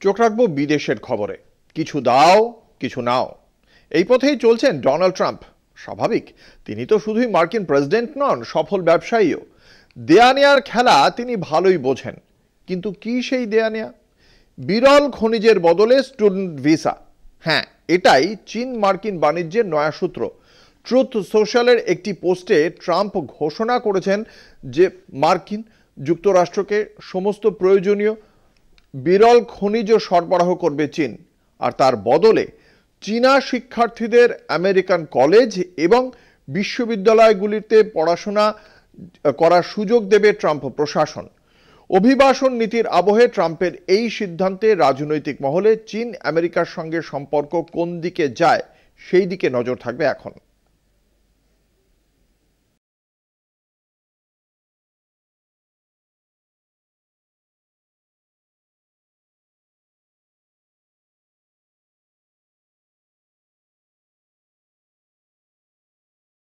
চোখ রাখবো বিদেশের খবরে। কিছু দাও, কিছু নাও, এই পথেই চলছেন ডোনাল্ড ট্রাম্প। স্বাভাবিক, তিনি তো শুধুই মার্কিন প্রেসিডেন্ট নন, সফল ব্যবসায়ীও। দেয়া নেয়ার খেলা তিনি ভালোই বোঝেন। কিন্তু কি সেই দেয়া নেয়া? বিরল খনিজের বদলে স্টুডেন্ট ভিসা। হ্যাঁ, এটাই চীন মার্কিন বাণিজ্যের নয়া সূত্র। ট্রুথ সোশ্যালের একটি পোস্টে ট্রাম্প ঘোষণা করেছেন যে মার্কিন যুক্তরাষ্ট্রকে সমস্ত প্রয়োজনীয় বিরল খনিজ সরবরাহ করবে চীন, আর তার বদলে চীনা শিক্ষার্থীদের আমেরিকান কলেজ এবং বিশ্ববিদ্যালয়গুলিতে পড়াশোনা করার সুযোগ দেবে ট্রাম্প প্রশাসন। অভিবাসন নীতির আবহে ট্রাম্পের এই সিদ্ধান্তে রাজনৈতিক মহলে চীন আমেরিকার সঙ্গে সম্পর্ক কোন দিকে যায় সেই দিকে নজর থাকবে এখন।